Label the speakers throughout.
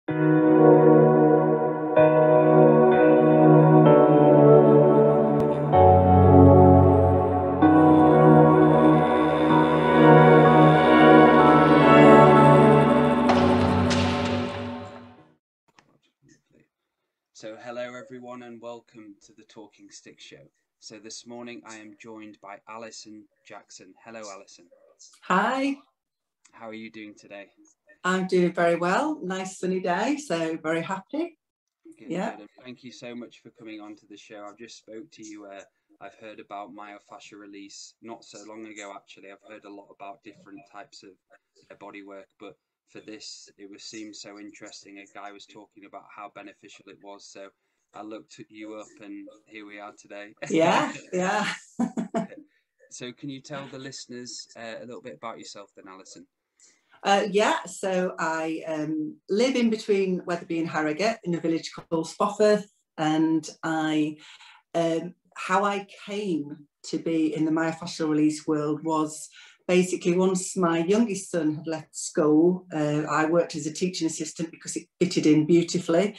Speaker 1: So hello everyone and welcome to the Talking Stick Show. So this morning I am joined by Alison Jackson. Hello Alison.
Speaker 2: Hi.
Speaker 1: How are you doing today?
Speaker 2: I'm doing very well. Nice sunny day, so very happy.
Speaker 1: Good,
Speaker 2: yeah.
Speaker 1: Good. And thank you so much for coming on to the show. I've just spoke to you. I've heard about Myofascial Release not so long ago actually. I've heard a lot about different types of body work, but for this it seemed so interesting. A guy was talking about how beneficial it was, so I looked you up and here we are today.
Speaker 2: Yeah.
Speaker 1: So can you tell the listeners a little bit about yourself then, Alison?
Speaker 2: So I live in between Wetherby and Harrogate in a village called Spofforth, and how I came to be in the myofascial release world was basically once my youngest son had left school. I worked as a teaching assistant because it fitted in beautifully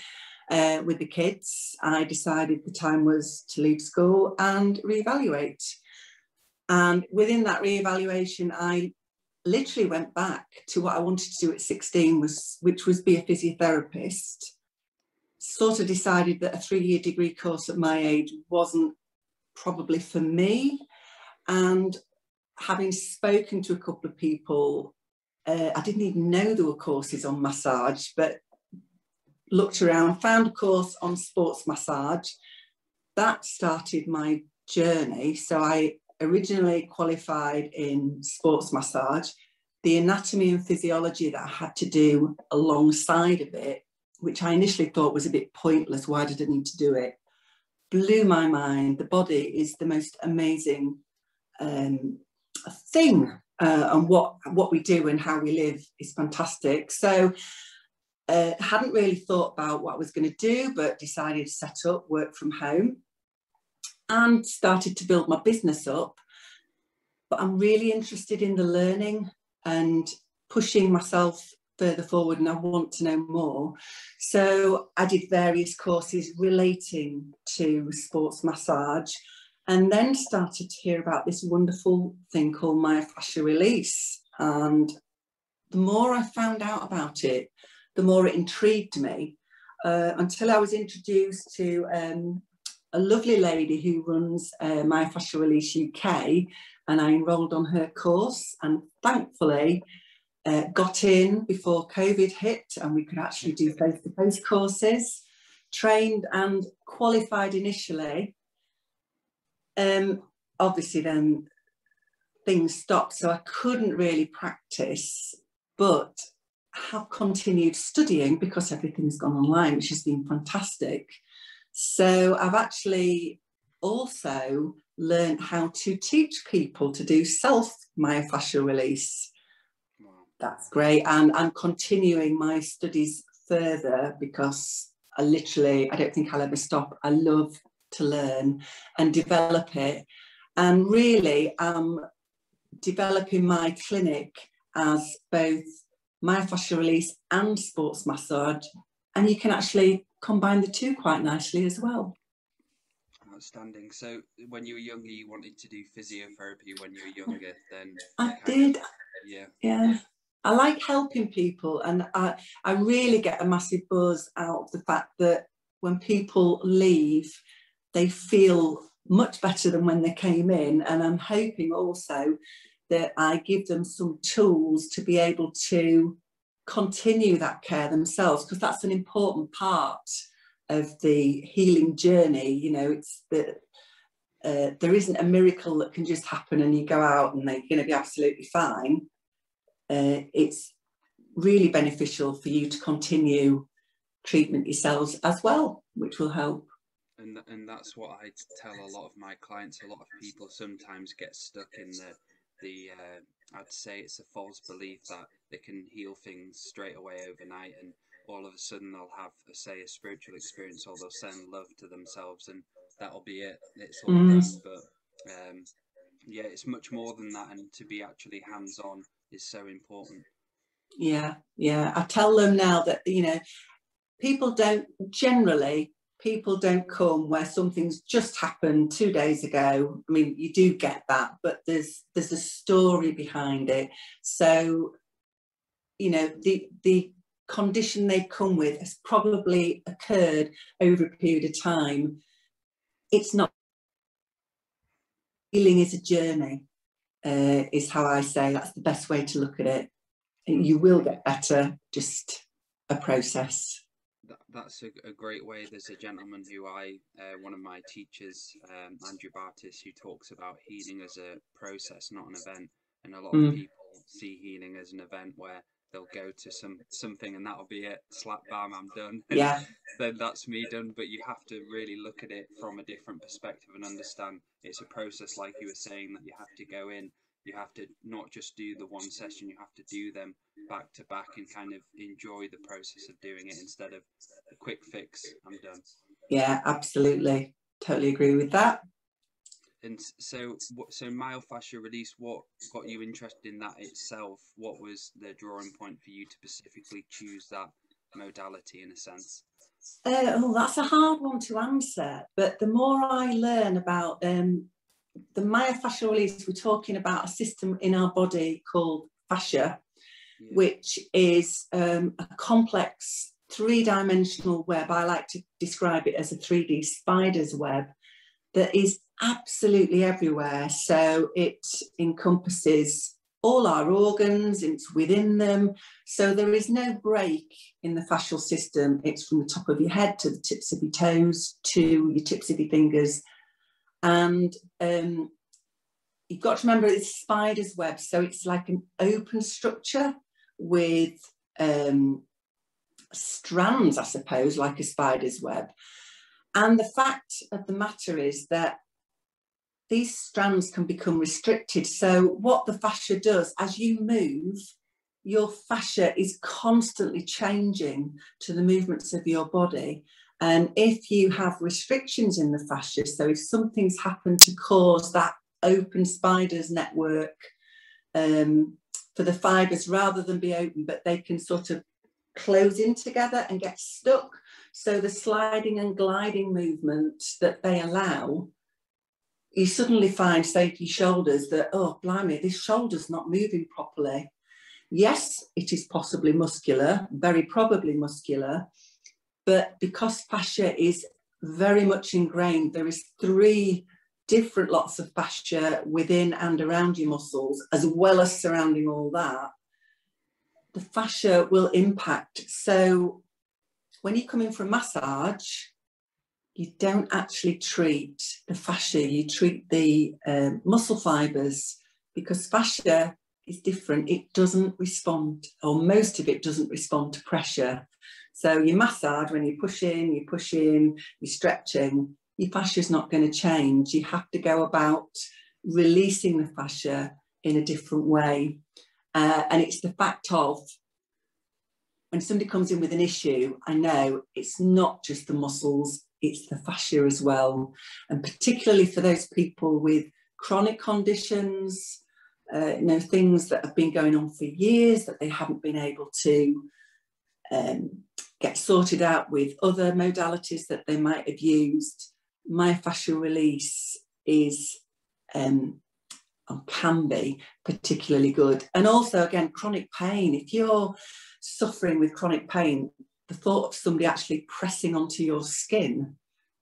Speaker 2: with the kids. I decided the time was to leave school and reevaluate. And within that reevaluation, I literally went back to what I wanted to do at 16, which was be a physiotherapist. Sort of decided that a 3-year degree course at my age wasn't probably for me. And having spoken to a couple of people, I didn't even know there were courses on massage, but looked around, found a course on sports massage. That started my journey. So I originally qualified in sports massage. The anatomy and physiology that I had to do alongside of it, which I initially thought was a bit pointless, why did I need to do it, blew my mind. The body is the most amazing thing, and what we do and how we live is fantastic. So hadn't really thought about what I was going to do, but decided to set up, work from home, and started to build my business up. But I'm really interested in the learning and pushing myself further forward, and I want to know more. So I did various courses relating to sports massage, and then started to hear about this wonderful thing called Myofascial Release. And the more I found out about it, the more it intrigued me, until I was introduced to a lovely lady who runs Myofascial Release UK, and I enrolled on her course, and thankfully got in before COVID hit and we could actually do face-to-face courses, trained and qualified initially. Obviously then things stopped, so I couldn't really practice, but have continued studying because everything's gone online, which has been fantastic. So I've actually also learned how to teach people to do self-myofascial release.
Speaker 1: Wow.
Speaker 2: That's great. And I'm continuing my studies further because I don't think I'll ever stop. I love to learn and develop it. And really, I'm developing my clinic as both myofascial release and sports massage. And you can actually combine the two quite nicely as well.
Speaker 1: Outstanding. So when you were younger, you wanted to do physiotherapy when you were younger, then?
Speaker 2: I did.
Speaker 1: Yeah.
Speaker 2: I like helping people, and I really get a massive buzz out of the fact that when people leave, they feel much better than when they came in. And I'm hoping also that I give them some tools to be able to continue that care themselves, because that's an important part of the healing journey. You know, it's that there isn't a miracle that can just happen and you go out and they're going to be absolutely fine. It's really beneficial for you to continue treatment yourselves as well, which will help.
Speaker 1: And that's what I tell a lot of my clients. A lot of people sometimes get stuck in the I'd say it's a false belief that they can heal things straight away overnight, and all of a sudden they'll have, say, a spiritual experience, or they'll send love to themselves, and that'll be it. It's all done. But yeah, it's much more than that, and to be actually hands-on is so important.
Speaker 2: Yeah. I tell them now that, you know, people don't come where something's just happened 2 days ago. I mean, you do get that, but there's a story behind it. So, you know, the condition they come with has probably occurred over a period of time. It's not, healing is a journey, is how I say. That's the best way to look at it. You will get better, just a process.
Speaker 1: That's a great way. There's a gentleman who one of my teachers, Andrew Bartis, who talks about healing as a process, not an event. And a lot of people see healing as an event where they'll go to something and that'll be it. Slap, bam, I'm done.
Speaker 2: Yeah.
Speaker 1: Then that's me done. But you have to really look at it from a different perspective and understand it's a process, like you were saying, that you have to go in. You have to not just do the one session, you have to do them back to back and kind of enjoy the process of doing it instead of a quick fix, I'm done.
Speaker 2: Yeah, absolutely. Totally agree with that.
Speaker 1: And so myofascial release, what got you interested in that itself? What was the drawing point for you to specifically choose that modality in a sense?
Speaker 2: That's a hard one to answer. But the more I learn about the myofascial release, we're talking about a system in our body called fascia, which is a complex 3-dimensional web. I like to describe it as a 3D spider's web that is absolutely everywhere. So it encompasses all our organs, it's within them. So there is no break in the fascial system. It's from the top of your head to the tips of your toes to your tips of your fingers. And you've got to remember it's spider's web. So it's like an open structure with strands, I suppose, like a spider's web. And the fact of the matter is that these strands can become restricted. So what the fascia does, as you move, your fascia is constantly changing to the movements of your body. And if you have restrictions in the fascia, so if something's happened to cause that open spider's network for the fibres, rather than be open, but they can sort of close in together and get stuck. So the sliding and gliding movement that they allow, you suddenly find, say, to your shoulders that, oh, blimey, this shoulder's not moving properly. Yes, it is possibly muscular, very probably muscular, but because fascia is very much ingrained, there is 3 different lots of fascia within and around your muscles, as well as surrounding all that. The fascia will impact. So when you come in for a massage, you don't actually treat the fascia, you treat the muscle fibres, because fascia is different. It doesn't respond, or most of it doesn't respond to pressure. So you massage, when you push in, you're stretching, your fascia is not going to change. You have to go about releasing the fascia in a different way. And it's the fact of, when somebody comes in with an issue, I know it's not just the muscles, it's the fascia as well. And particularly for those people with chronic conditions, things that have been going on for years that they haven't been able to get sorted out with other modalities that they might have used. Myofascial release is, or can be, particularly good. And also, again, chronic pain. If you're suffering with chronic pain, the thought of somebody actually pressing onto your skin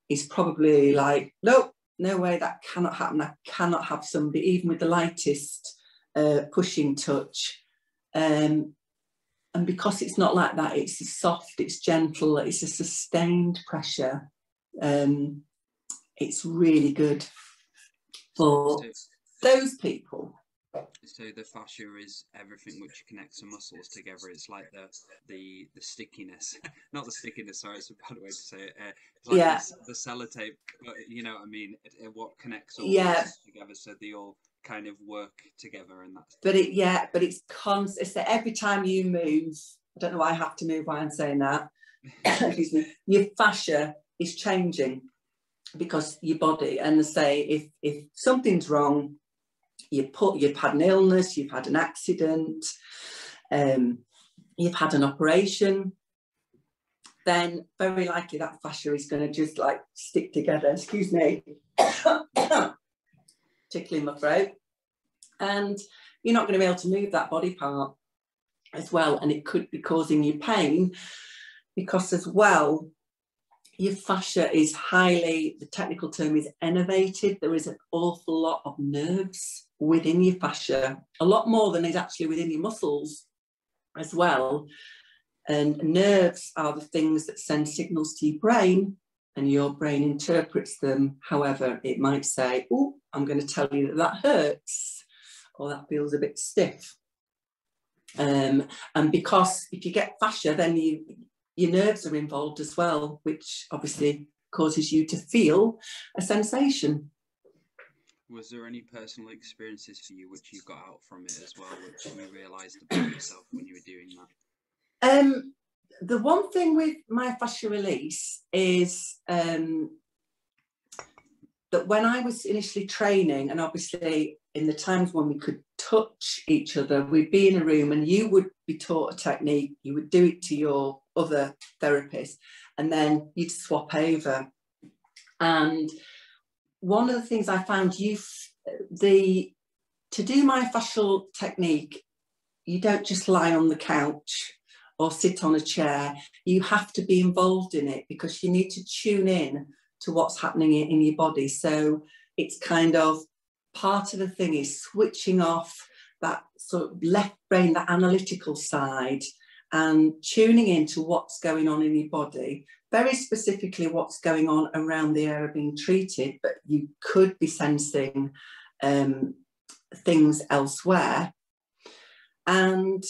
Speaker 2: is probably like, nope, no way, that cannot happen. I cannot have somebody, even with the lightest pushing touch. And because it's not like that, it's soft, it's gentle, it's a sustained pressure. It's really good for those people.
Speaker 1: So the fascia is everything which connects the muscles together. It's like the stickiness, not the stickiness, sorry, it's a bad way to say it. It's like the sellotape, you know what I mean? What connects all muscles together, so they all kind of work together. And that's.
Speaker 2: But it's constant. It's that every time you move, I don't know why I have to move while I'm saying that. Excuse me. Your fascia is changing because your body, and say if something's wrong, you've had an illness, you've had an accident, you've had an operation, then very likely that fascia is going to just like stick together. Excuse me. Tickling my throat. And you're not going to be able to move that body part as well. And it could be causing you pain because as well, your fascia is highly, the technical term is innervated. There is an awful lot of nerves within your fascia, a lot more than is actually within your muscles as well. And nerves are the things that send signals to your brain, and your brain interprets them. However, it might say, oh, I'm going to tell you that that hurts, or that feels a bit stiff. And because if you get fascia, then your nerves are involved as well, which obviously causes you to feel a sensation.
Speaker 1: Was there any personal experiences for you which you got out from it as well, which you realised about yourself when you were doing that?
Speaker 2: The one thing with Myofascial Release is that when I was initially training, and obviously in the times when we could touch each other, we'd be in a room and you would be taught a technique, you would do it to your other therapist, and then you'd swap over. And one of the things I found to do myofascial technique, you don't just lie on the couch or sit on a chair. You have to be involved in it because you need to tune in to what's happening in your body. So it's kind of part of the thing is switching off that sort of left brain, the analytical side, and tuning into what's going on in your body, very specifically what's going on around the area being treated, but you could be sensing things elsewhere. And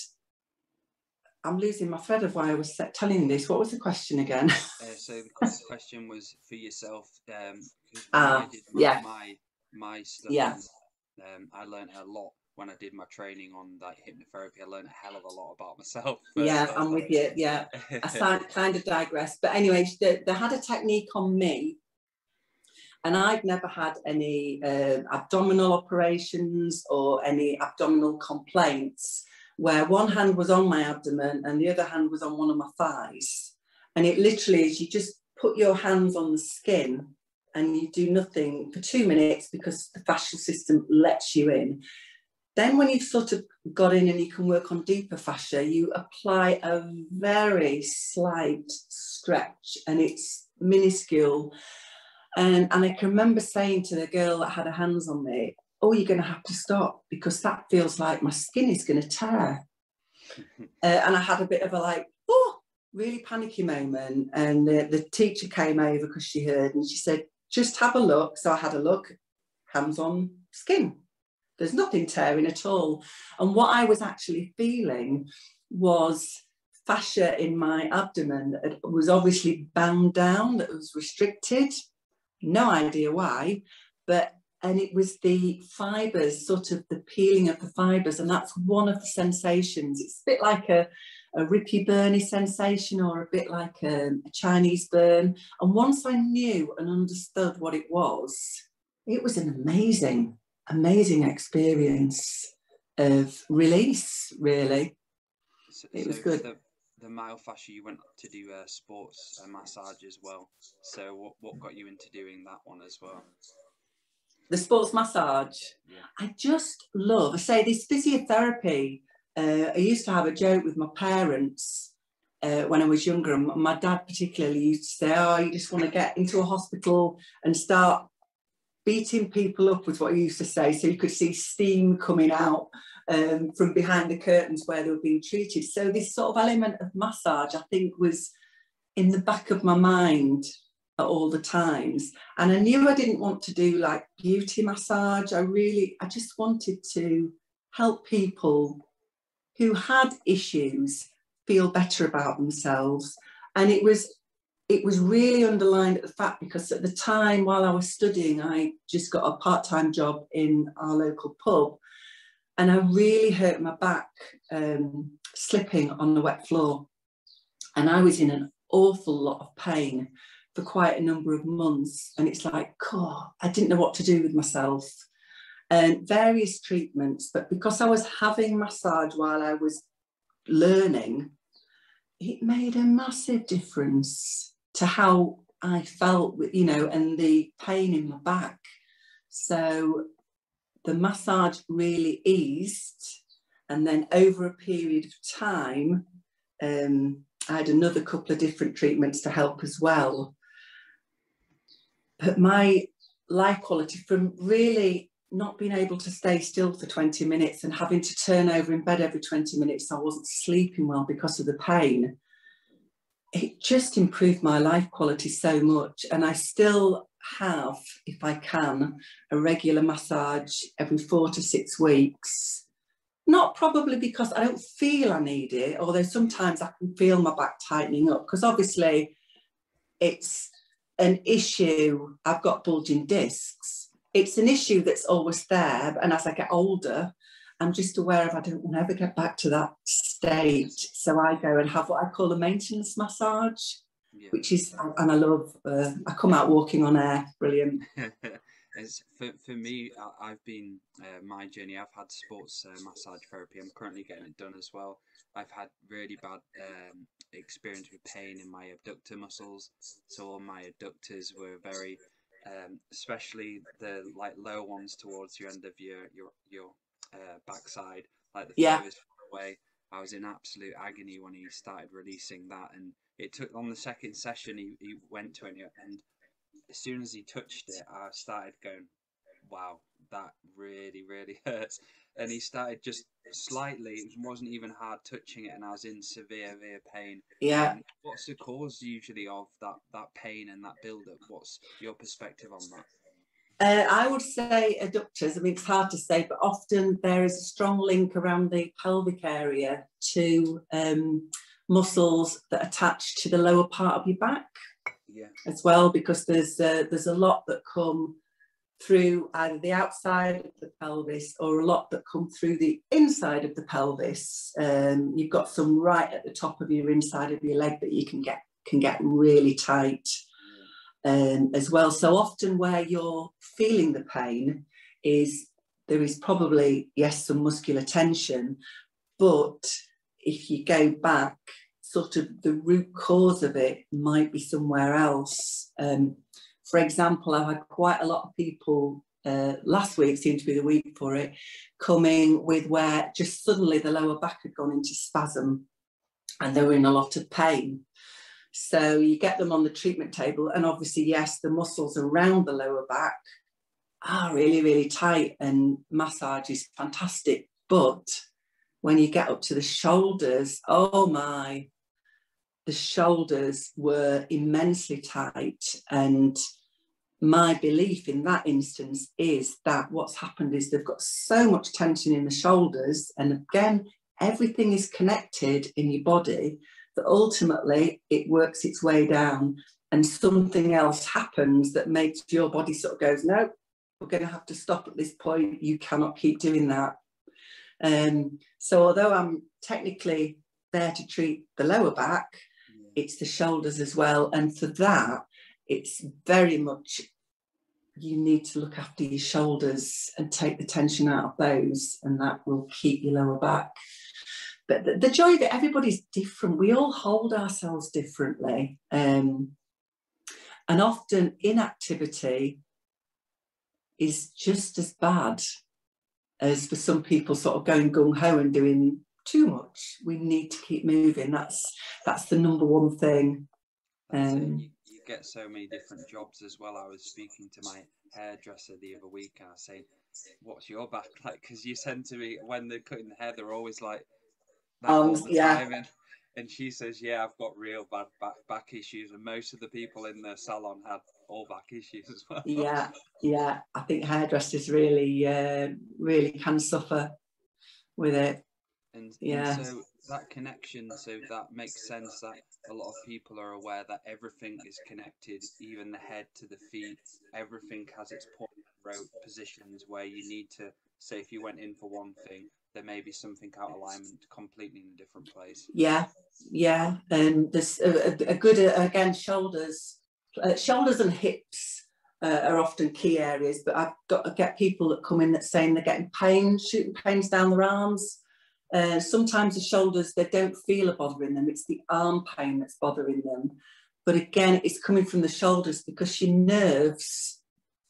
Speaker 2: I'm losing my thread of why I was telling you this. What was the question again?
Speaker 1: So the question was for yourself. I did my stuff.
Speaker 2: Yeah.
Speaker 1: I learned a lot when I did my training on like hypnotherapy. I learned a hell of a lot about myself.
Speaker 2: Yeah, I'm with you. Yeah, I kind of digress. But anyway, they had a technique on me, and I'd never had any abdominal operations or any abdominal complaints, where one hand was on my abdomen and the other hand was on one of my thighs. And it literally is, you just put your hands on the skin and you do nothing for 2 minutes because the fascial system lets you in. Then when you've sort of got in and you can work on deeper fascia, you apply a very slight stretch and it's minuscule. And I can remember saying to the girl that had her hands on me, oh, you're going to have to stop because that feels like my skin is going to tear. And I had a bit of a like, oh, really panicky moment. And the teacher came over because she heard and she said, just have a look. So I had a look, hands on skin. There's nothing tearing at all. And what I was actually feeling was fascia in my abdomen that was obviously bound down, that was restricted. No idea why, and it was the fibres, sort of the peeling of the fibres, and that's one of the sensations. It's a bit like a rippy burny sensation or a bit like a Chinese burn. And once I knew and understood what it was an amazing experience of release, really. It was good.
Speaker 1: The myofascia, you went to do a sports massage as well. So what got you into doing that one as well?
Speaker 2: The sports massage. Yeah. I just love, I say, this physiotherapy. I used to have a joke with my parents when I was younger, and my dad particularly used to say, oh, you just want to get into a hospital and start beating people up, was what he used to say, so you could see steam coming out from behind the curtains where they were being treated. So this sort of element of massage, I think, was in the back of my mind at all the times. And I knew I didn't want to do like beauty massage. I just wanted to help people who had issues feel better about themselves. And it was really underlined at the fact, because at the time while I was studying, I just got a part-time job in our local pub, and I really hurt my back slipping on the wet floor. And I was in an awful lot of pain for quite a number of months. And it's like, oh, I didn't know what to do with myself. And various treatments, but because I was having massage while I was learning, it made a massive difference to how I felt, you know, and the pain in my back. So the massage really eased, and then over a period of time, I had another couple of different treatments to help as well. But my life quality, from really not being able to stay still for 20 minutes and having to turn over in bed every 20 minutes, I wasn't sleeping well because of the pain. It just improved my life quality so much. And I still have, if I can, a regular massage every 4 to 6 weeks. Not probably because I don't feel I need it, although sometimes I can feel my back tightening up, because obviously it's an issue. I've got bulging discs. It's an issue that's always there, and as I get older, I'm just aware of I don't want to ever get back to that state. So I go and have what I call a maintenance massage, which is, and I love, I come out walking on air, brilliant.
Speaker 1: For me, I've been, my journey, I've had sports massage therapy. I'm currently getting it done as well. I've had really bad experience with pain in my abductor muscles. So all my adductors were very, especially the like lower ones towards your end of your backside, like the furthest away. I was in absolute agony when he started releasing that, and it took, on the second session he went to it, and as soon as he touched it, I started going, wow, that really, really hurts. And he started just slightly, it wasn't even hard touching it, and I was in severe pain.
Speaker 2: Yeah.
Speaker 1: What's the cause usually of that pain and that build-up? What's your perspective on that?
Speaker 2: I would say adductors. I mean, it's hard to say, but often there is a strong link around the pelvic area to muscles that attach to the lower part of your back. As well, because there's a lot that come through either the outside of the pelvis or a lot that come through the inside of the pelvis. You've got some right at the top of your inside of your leg that you can get really tight as well. So often where you're feeling the pain there is probably, yes, some muscular tension, but if you go back, sort of the root cause of it might be somewhere else. For example, I've had quite a lot of people, last week seemed to be the week for it, coming with where just suddenly the lower back had gone into spasm and they were in a lot of pain. So you get them on the treatment table, and obviously, yes, the muscles around the lower back are really, really tight, and massage is fantastic. But when you get up to the shoulders, oh my, the shoulders were immensely tight. And my belief in that instance is that what's happened is they've got so much tension in the shoulders, and again, everything is connected in your body, that ultimately it works its way down, and something else happens that makes your body sort of goes, no, we're going to have to stop at this point. You cannot keep doing that. So although I'm technically there to treat the lower back, it's the shoulders as well. And for that, it's very much, you need to look after your shoulders and take the tension out of those, and that will keep your lower back. But the joy that everybody's different. We all hold ourselves differently. And often inactivity is just as bad as for some people sort of going gung-ho and doing too much. We need to keep moving. That's the number one thing.
Speaker 1: You get so many different jobs as well. I was speaking to my hairdresser the other week, and I was saying, what's your back like? Because you tend to be, when they're cutting the hair, they're always like that all the time. And she says, yeah, I've got real bad back issues, and most of the people in the salon had all back issues as well.
Speaker 2: Yeah. I think hairdressers really can suffer with it.
Speaker 1: And so that connection, so that makes sense that a lot of people are aware that everything is connected, even the head to the feet. Everything has its point rote positions where you need to, say, if you went in for one thing, there may be something out of alignment completely in a different place.
Speaker 2: Yeah. And there's a good, again, shoulders and hips are often key areas, but I've got to get people that come in that saying they're getting shooting pains down their arms. Sometimes the shoulders, they don't feel a bothering them. It's the arm pain that's bothering them. But again, it's coming from the shoulders because your nerves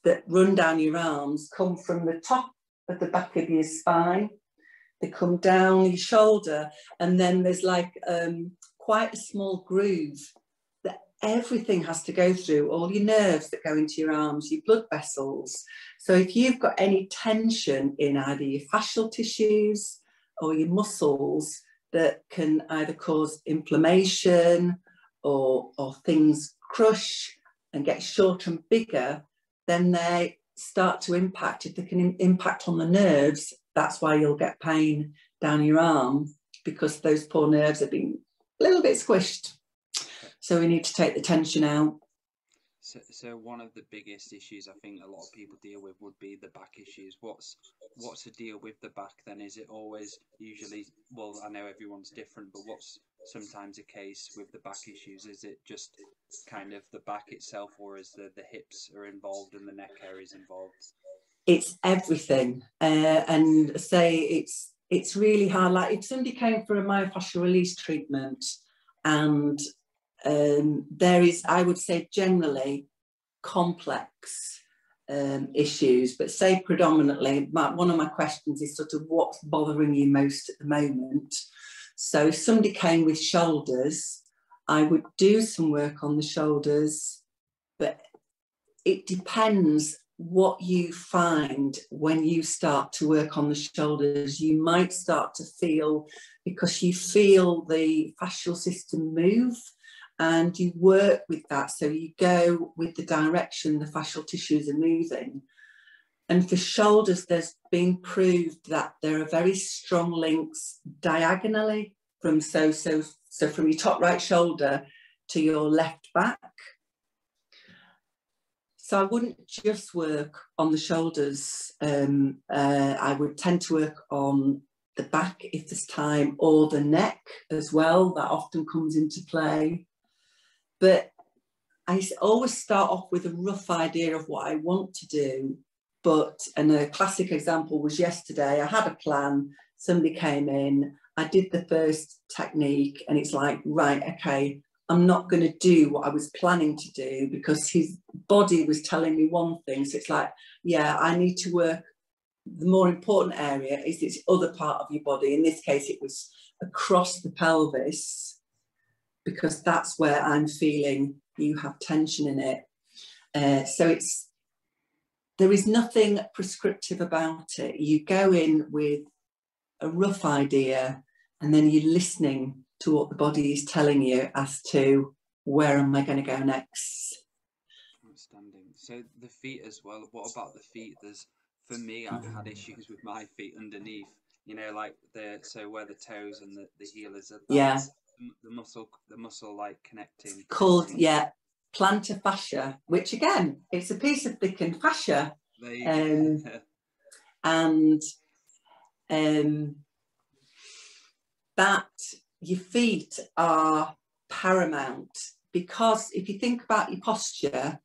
Speaker 2: that run down your arms come from the top of the back of your spine. They come down your shoulder, and then there's like quite a small groove that everything has to go through, all your nerves that go into your arms, your blood vessels. So if you've got any tension in either your fascial tissues or your muscles, that can either cause inflammation or things crush and get shorter and bigger, then they start to impact. If they can impact on the nerves, that's why you'll get pain down your arm, because those poor nerves have been a little bit squished. So we need to take the tension out.
Speaker 1: So one of the biggest issues I think a lot of people deal with would be the back issues. What's the deal with the back then? Is it always usually, well, I know everyone's different, but what's sometimes a case with the back issues? Is it just kind of the back itself, or is the hips are involved and the neck area is involved?
Speaker 2: It's everything. And say it's really hard. Like if somebody came for a myofascial release treatment, and there is, I would say, generally complex issues, but say predominantly, one of my questions is sort of what's bothering you most at the moment. So if somebody came with shoulders, I would do some work on the shoulders, but it depends what you find when you start to work on the shoulders. You might start to feel, because you feel the fascial system move, and you work with that. So you go with the direction the fascial tissues are moving. And for shoulders, there's been proved that there are very strong links diagonally from so from your top right shoulder to your left back. So I wouldn't just work on the shoulders. I would tend to work on the back if there's time, or the neck as well. That often comes into play. But I always start off with a rough idea of what I want to do. And a classic example was yesterday. I had a plan, somebody came in, I did the first technique, and it's like, right, okay, I'm not going to do what I was planning to do because his body was telling me one thing. So it's like, yeah, I need to work. The more important area is this other part of your body. In this case, it was across the pelvis, because that's where I'm feeling you have tension in it. So there is nothing prescriptive about it. You go in with a rough idea, and then you're listening to what the body is telling you as to where am I going to go next.
Speaker 1: Outstanding. So the feet as well. What about the feet? For me, I've had issues with my feet underneath. You know, like so where the toes and the heel is.
Speaker 2: Yeah.
Speaker 1: The muscle like connecting.
Speaker 2: Called, yeah, plantar fascia, which again, it's a piece of thickened fascia.
Speaker 1: There you go.
Speaker 2: And that your feet are paramount, because if you think about your posture,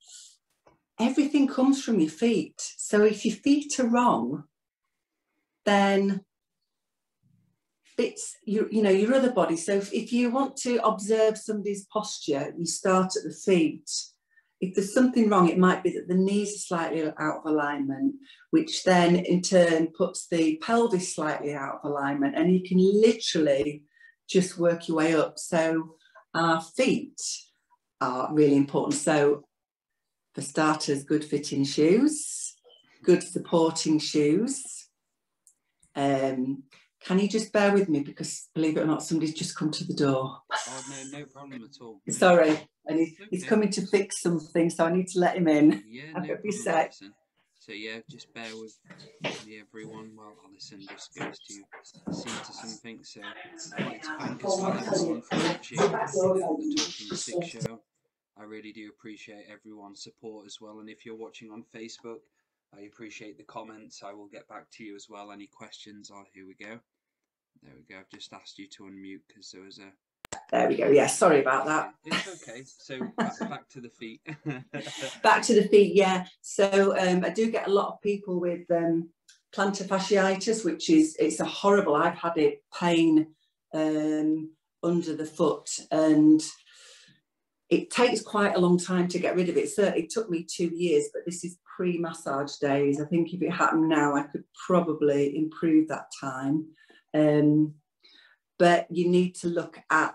Speaker 2: everything comes from your feet. So if your feet are wrong, then it's your other body. So if you want to observe somebody's posture, you start at the feet. If there's something wrong, it might be that the knees are slightly out of alignment, which then in turn puts the pelvis slightly out of alignment, and you can literally just work your way up. So our feet are really important. So for starters, good fitting shoes, good supporting shoes. Can you just bear with me, because believe it or not, somebody's just come to the door.
Speaker 1: Oh, no problem at all.
Speaker 2: Sorry, and he's coming to fix something, so I need to let him in.
Speaker 1: Yeah, no problem, Alison. So yeah, just bear with me, everyone, while Alison just goes to see to something. So I'd like to thank as well everyone for watching the Talking Stick Show. I really do appreciate everyone's support as well, and if you're watching on Facebook, I appreciate the comments. I will get back to you as well. Any questions? Oh, here we go. There we go. I've just asked you to unmute because there was a...
Speaker 2: There we go. Yeah, sorry about that.
Speaker 1: It's okay. So back to the feet.
Speaker 2: Back to the feet, yeah. So I do get a lot of people with plantar fasciitis, which is, it's a horrible, I've had it, pain under the foot, and it takes quite a long time to get rid of it. So it took me 2 years, but this is pre-massage days. I think if it happened now, I could probably improve that time. But you need to look at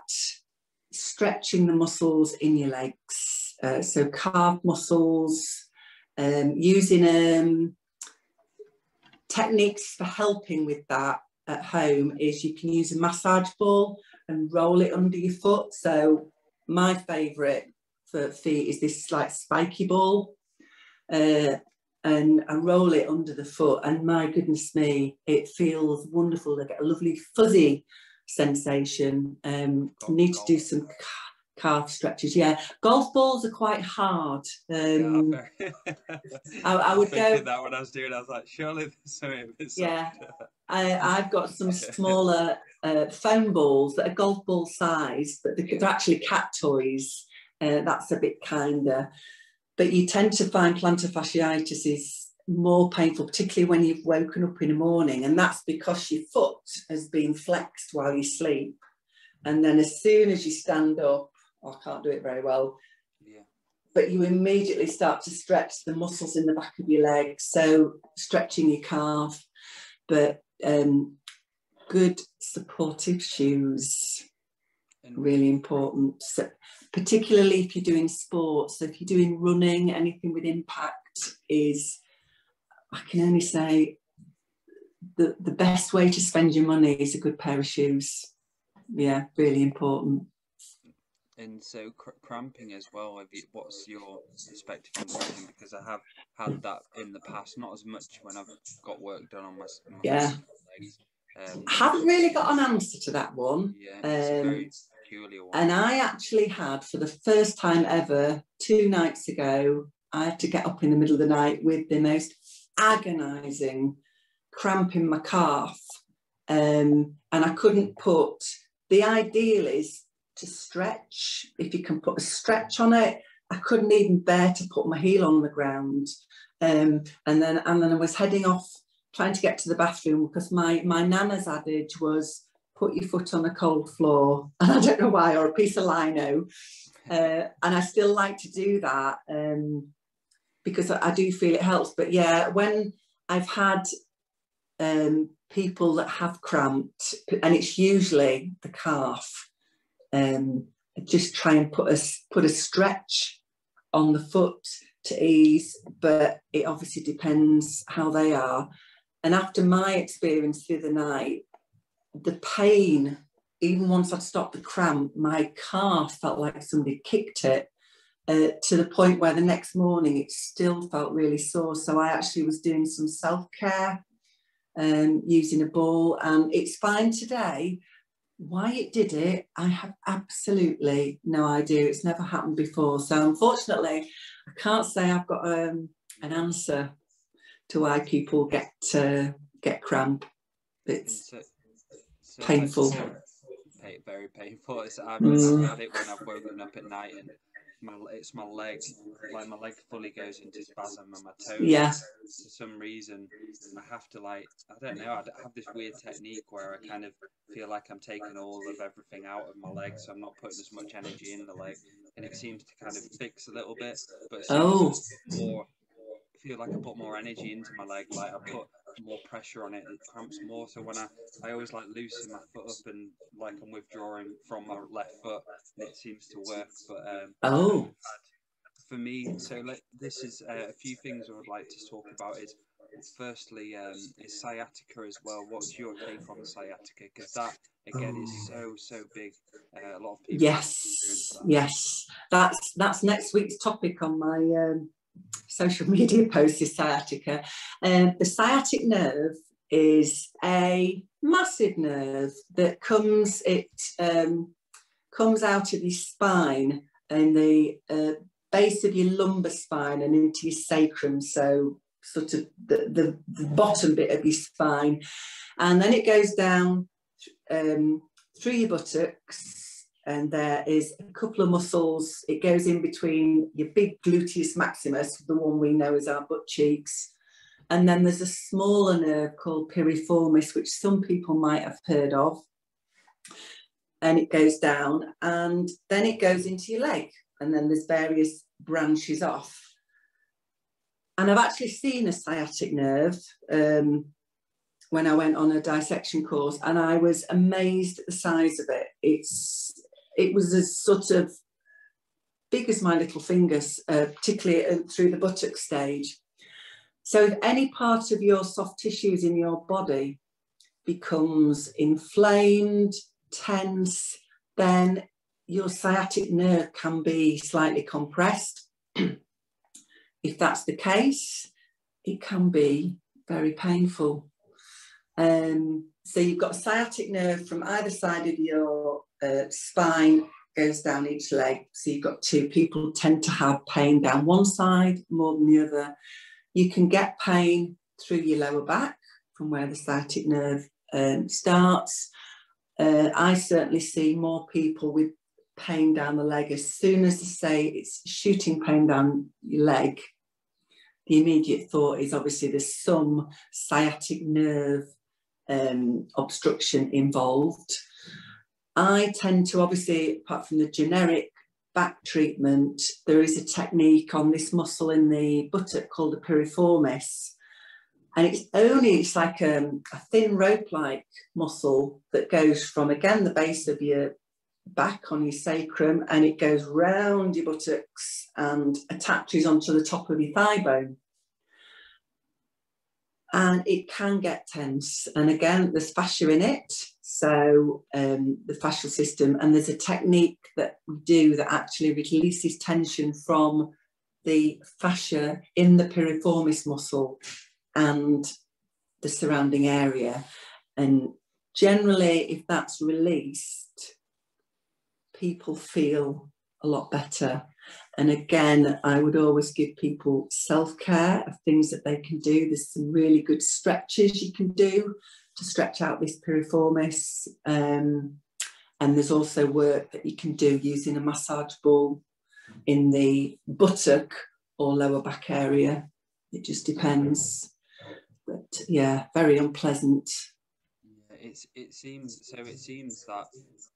Speaker 2: stretching the muscles in your legs. So calf muscles, using techniques for helping with that at home is you can use a massage ball and roll it under your foot. So my favourite for feet is this like spiky ball, and I roll it under the foot, and my goodness me, it feels wonderful. I get a lovely fuzzy sensation. Need to do some calf stretches. Yeah, golf balls are quite hard. I would go
Speaker 1: that when I was doing it, I was like, surely there's something.
Speaker 2: Yeah, I've got some smaller foam balls that are golf ball size, but they're actually cat toys. That's a bit kinder. But you tend to find plantar fasciitis is more painful, particularly when you've woken up in the morning, and that's because your foot has been flexed while you sleep. And then as soon as you stand up, I can't do it very well, but you immediately start to stretch the muscles in the back of your legs, so stretching your calf. But good supportive shoes, really important, so, particularly if you're doing sports. So if you're doing running, anything with impact is, I can only say, the best way to spend your money is a good pair of shoes. Yeah, really important.
Speaker 1: And so cramping as well, what's your perspective on cramping? Because I have had that in the past, not as much when I've got work done on my legs.
Speaker 2: I haven't really got an answer to that one.
Speaker 1: Yeah, it's a very peculiar one.
Speaker 2: And I actually had, for the first time ever, 2 nights ago, I had to get up in the middle of the night with the most agonising cramp in my calf. And I couldn't put, the ideal is to stretch. If you can put a stretch on it, I couldn't even bear to put my heel on the ground. And then I was heading off, trying to get to the bathroom, because my nana's adage was, put your foot on a cold floor, and I don't know why, or a piece of lino. And I still like to do that because I do feel it helps. But yeah, when I've had people that have cramped, and it's usually the calf, just try and put a stretch on the foot to ease, but it obviously depends how they are. And after my experience the other night, the pain, even once I'd stopped the cramp, my calf felt like somebody kicked it, to the point where the next morning it still felt really sore. So I actually was doing some self-care, using a ball, and it's fine today. Why it did it, I have absolutely no idea. It's never happened before. So unfortunately, I can't say I've got an answer to why people get cramp. It's painful.
Speaker 1: Very painful. I've had it when I've woken up at night and it's my leg, like my leg fully goes into spasm, and my toes, for some reason, I have to, like, I don't know, I have this weird technique where I kind of feel like I'm taking all of everything out of my leg, so I'm not putting as much energy in the leg, and it seems to kind of fix a little bit, but I feel like I put more energy into my leg, like I put more pressure on it, it cramps more. So when I always like loosen my foot up and like I'm withdrawing from my left foot, and it seems to work. But for me, so this is a few things I would like to talk about. Is firstly is sciatica as well. What's your take on sciatica? Because that again is so big. A lot of people.
Speaker 2: Yes, that's next week's topic on my social media post, is sciatica. The sciatic nerve is a massive nerve that comes out of your spine and the base of your lumbar spine and into your sacrum, so sort of the bottom bit of your spine, and then it goes down through your buttocks. And there is a couple of muscles. It goes in between your big gluteus maximus, the one we know as our butt cheeks, And then there's a smaller nerve called piriformis, which some people might have heard of. And it goes down, and then it goes into your leg. And then there's various branches off. And I've actually seen a sciatic nerve when I went on a dissection course, and I was amazed at the size of it. It was as sort of big as my little fingers, particularly through the buttock stage. So if any part of your soft tissues in your body becomes inflamed, tense, then your sciatic nerve can be slightly compressed. If that's the case, it can be very painful. So you've got a sciatic nerve from either side of your spine, goes down each leg. So you've got two. People tend to have pain down one side more than the other. You can get pain through your lower back from where the sciatic nerve starts. I certainly see more people with pain down the leg. As soon as they say it's shooting pain down your leg, the immediate thought is obviously there's some sciatic nerve obstruction involved. I tend to, obviously, apart from the generic back treatment, there is a technique on this muscle in the buttock called the piriformis. And it's like a thin rope-like muscle that goes from, again, the base of your back on your sacrum, and it goes round your buttocks and attaches onto the top of your thigh bone. And it can get tense. And again, there's fascia in it. So the fascial system, and there's a technique that we do that actually releases tension from the fascia in the piriformis muscle and the surrounding area. And generally, if that's released, people feel a lot better. And again, I would always give people self-care of things that they can do. There's some really good stretches you can do to stretch out this piriformis. And there's also work that you can do using a massage ball in the buttock or lower back area. It just depends. But yeah, very unpleasant.
Speaker 1: Yeah, it seems that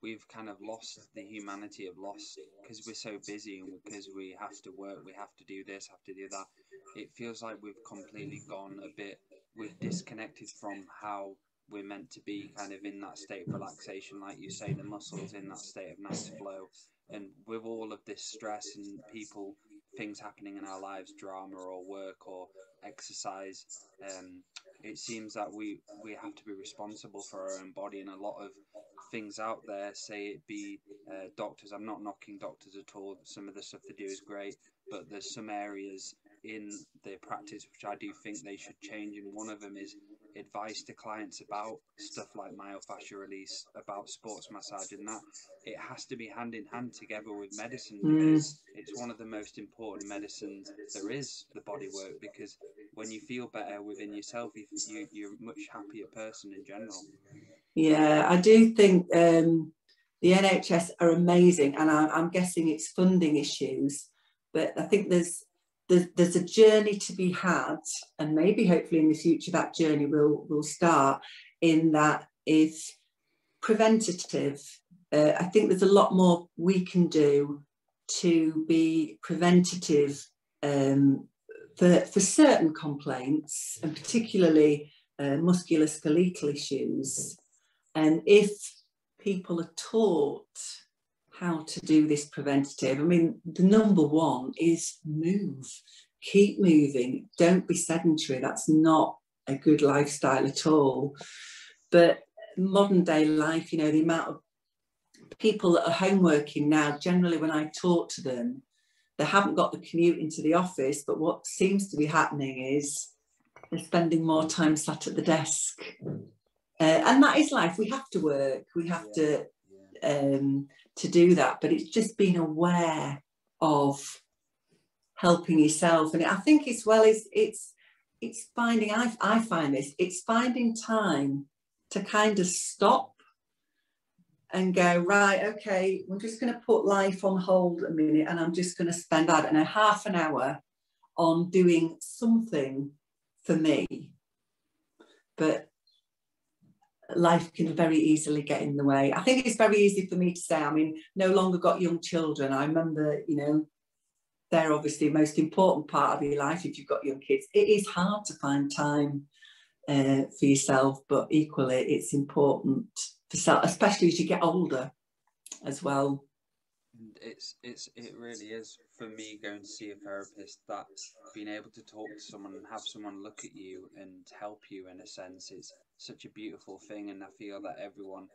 Speaker 1: we've kind of lost the humanity of loss because we're so busy and because we have to work, we have to do this, have to do that. It feels like we've completely gone a bit, we've disconnected from how we're meant to be, kind of in that state of relaxation, like you say, the muscles in that state of nice flow. And with all of this stress and things happening in our lives, drama or work or exercise, it seems that we have to be responsible for our own body. And a lot of things out there, say it be doctors, I'm not knocking doctors at all, some of the stuff they do is great, but there's some areas in the practice which I do think they should change, and one of them is advice to clients about stuff like myofascial release, about sports massage, and that it has to be hand in hand together with medicine, because it's one of the most important medicines there is, the body work, because when you feel better within yourself, you're a much happier person in general.
Speaker 2: Yeah, I do think the NHS are amazing, and I'm guessing it's funding issues, but I think there's a journey to be had, and maybe hopefully in the future that journey will start, in that is preventative. I think there's a lot more we can do to be preventative for certain complaints, and particularly musculoskeletal issues. And if people are taught how to do this preventative, I mean, the number one is move. Keep moving. Don't be sedentary. That's not a good lifestyle at all. But modern day life, you know, the amount of people that are home working now, generally when I talk to them, they haven't got the commute into the office, but what seems to be happening is they're spending more time sat at the desk. And that is life. We have to work. We have to do that. But it's just being aware of helping yourself. And I think as well as it's finding, I find this, it's finding time to kind of stop and go, right, okay, I'm just going to put life on hold a minute, and I'm just going to spend, I don't know, half an hour on doing something for me, but life can very easily get in the way. I think it's very easy for me to say, I mean, no longer got young children. I remember, you know, they're obviously the most important part of your life if you've got young kids. It is hard to find time for yourself, but equally it's important for self, especially as you get older as well.
Speaker 1: It really is, for me, going to see a therapist, that being able to talk to someone and have someone look at you and help you, in a sense, is such a beautiful thing. And I feel that everyone,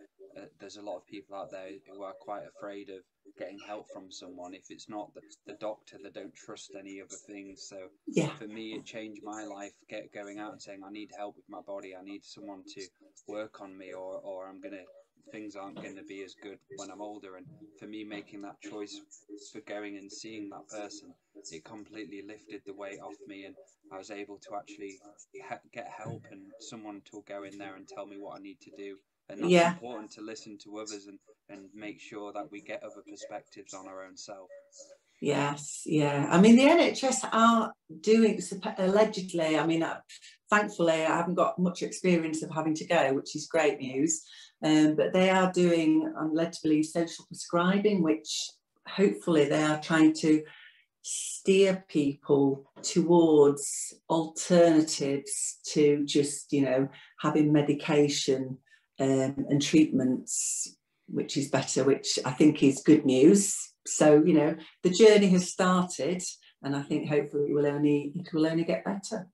Speaker 1: there's a lot of people out there who are quite afraid of getting help from someone. If it's not the doctor, they don't trust any other things. So
Speaker 2: yeah,
Speaker 1: for me, it changed my life, going out and saying, I need help with my body, I need someone to work on me, or things aren't going to be as good when I'm older. And for me, making that choice for going and seeing that person, it completely lifted the weight off me, and I was able to actually get help, and someone to go in there and tell me what I need to do. And that's
Speaker 2: yeah.
Speaker 1: important, to listen to others and make sure that we get other perspectives on our own self.
Speaker 2: Yes, yeah. I mean, the NHS are doing, allegedly, I mean, thankfully, I haven't got much experience of having to go, which is great news. But they are doing, I'm led to believe, social prescribing, which hopefully they are trying to steer people towards alternatives to just, you know, having medication and treatments, which is better, which I think is good news. So, you know, the journey has started, and I think hopefully it will only get better.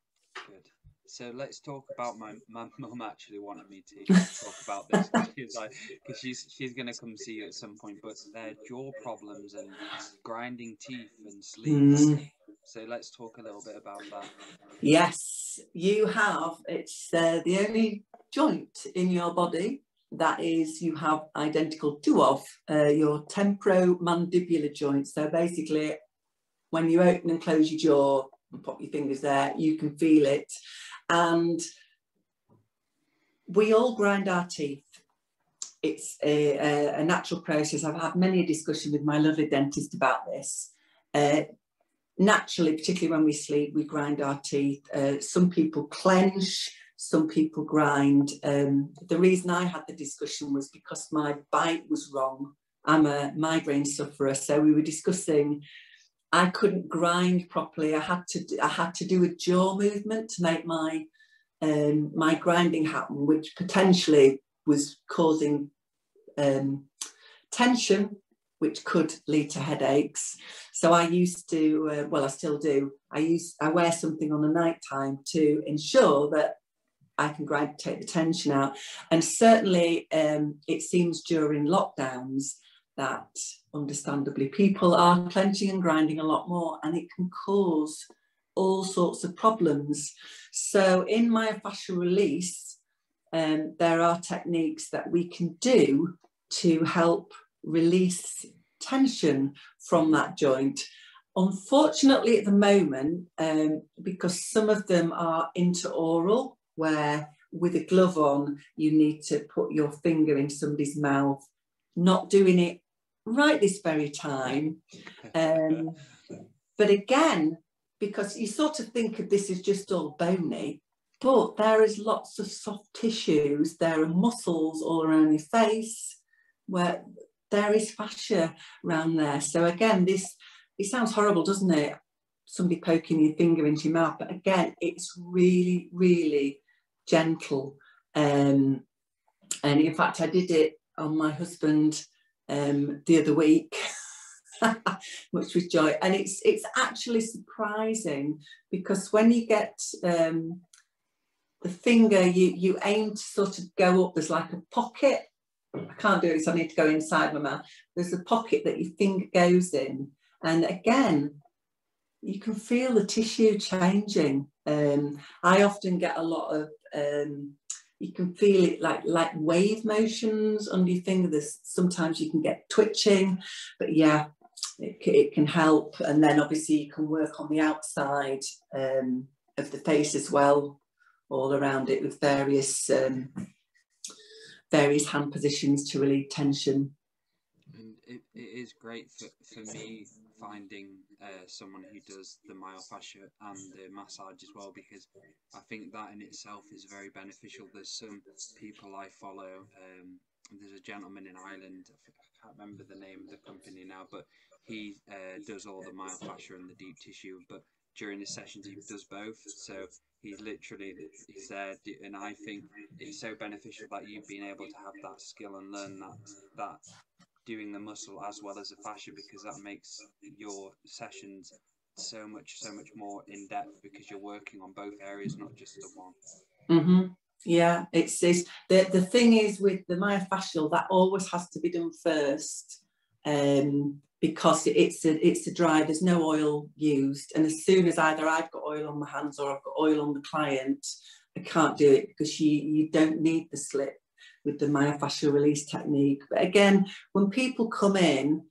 Speaker 1: Good. So let's talk about my mum actually wanted me to talk about this, because she's going to come see you at some point, but their jaw problems and grinding teeth and sleep. So let's talk a little bit about that.
Speaker 2: Yes, you have. It's the only joint in your body that is, you have identical two of, your temporomandibular joint. So basically, when you open and close your jaw and pop your fingers there, you can feel it. And we all grind our teeth. It's a natural process. I've had many a discussion with my lovely dentist about this. Naturally, particularly when we sleep, we grind our teeth. Some people clench, some people grind. The reason I had the discussion was because my bite was wrong. I'm a migraine sufferer, so we were discussing, I couldn't grind properly. I had to do a jaw movement to make my grinding happen, which potentially was causing tension, which could lead to headaches. So I used to, well, I still do, I wear something on the night time to ensure that I can take the tension out. And certainly it seems during lockdowns that, understandably, people are clenching and grinding a lot more, and it can cause all sorts of problems. So in Myofascial Release, there are techniques that we can do to help release tension from that joint. Unfortunately, at the moment, because some of them are intraoral, where with a glove on, you need to put your finger in somebody's mouth, not doing it right this very time. But again, because you sort of think of this as just all bony, but there is lots of soft tissues, there are muscles all around your face, where there is fascia around there. So again, it sounds horrible, doesn't it? Somebody poking your finger into your mouth, but again, it's really, really gentle. And in fact, I did it on my husband the other week, much with joy. And it's actually surprising, because when you get the finger, you aim to sort of go up, there's like a pocket. I can't do it, so I need to go inside my mouth. There's a pocket that your finger goes in, and again, you can feel the tissue changing. I often get a lot of, you can feel it like wave motions under your finger. Sometimes you can get twitching, but yeah, it can help. And then obviously you can work on the outside of the face as well, all around it, with various hand positions to relieve tension.
Speaker 1: And it is great for me finding someone who does the myofascia and the massage as well, because I think that in itself is very beneficial. There's some people I follow. There's a gentleman in Ireland. I can't remember the name of the company now, but he does all the myofascia and the deep tissue. But during the sessions, he does both. So he's there, and I think it's so beneficial that you've been able to have that skill and learn that doing the muscle as well as the fascia, because that makes your sessions so much more in depth, because you're working on both areas, not just the one.
Speaker 2: Mm-hmm. Yeah, it's the thing is with the myofascial, that always has to be done first, because it's a dry, there's no oil used, and as soon as either I've got oil on my hands or I've got oil on the client, I can't do it, because you don't need the slip with the myofascial release technique. But again, when people come in,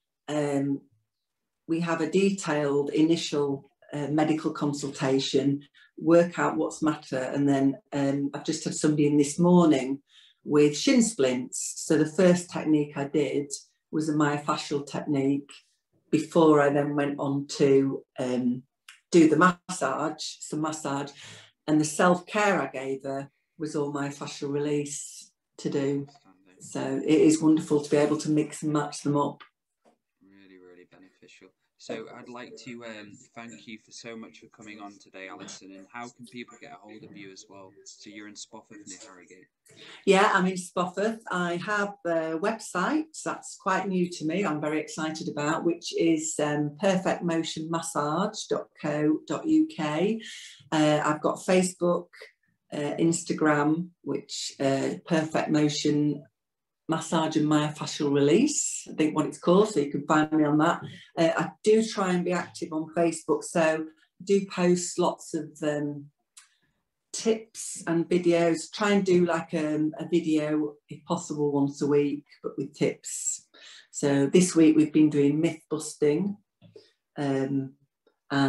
Speaker 2: we have a detailed initial medical consultation, work out what's matter, and then I've just had somebody in this morning with shin splints. So the first technique I did was a myofascial technique before I then went on to do the massage, and the self-care I gave her was all myofascial release to do. So it is wonderful to be able to mix and match them up.
Speaker 1: Really, really beneficial. So I'd like to thank you for so much for coming on today, Alison. And how can people get a hold of you as well? So you're in Spofforth near Harrogate.
Speaker 2: Yeah, I'm in Spofforth. I have a website that's quite new to me, I'm very excited about, which is perfectmotionmassage.co.uk. I've got Facebook, Instagram, which Perfect Motion Massage and Myofascial Release, I think what it's called, so you can find me on that. I do try and be active on Facebook, so I do post lots of tips and videos. Try and do like a video, if possible, once a week, but with tips. So this week we've been doing myth busting, and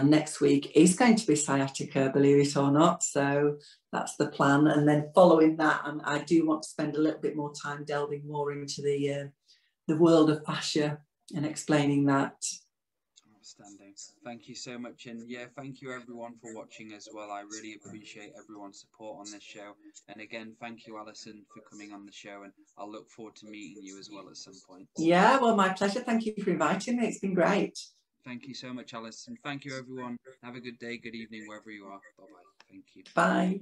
Speaker 2: next week is going to be sciatica, believe it or not. So that's the plan. And then following that, and I do want to spend a little bit more time delving more into the world of fascia and explaining that.
Speaker 1: Outstanding. Thank you so much. And yeah, thank you everyone for watching as well. I really appreciate everyone's support on this show. And again, thank you, Alison, for coming on the show. And I'll look forward to meeting you as well at some point.
Speaker 2: Yeah, well, my pleasure. Thank you for inviting me. It's been great.
Speaker 1: Thank you so much, Alison. Thank you, everyone. Have a good day, good evening, wherever you are. Bye-bye. Thank you.
Speaker 2: Bye.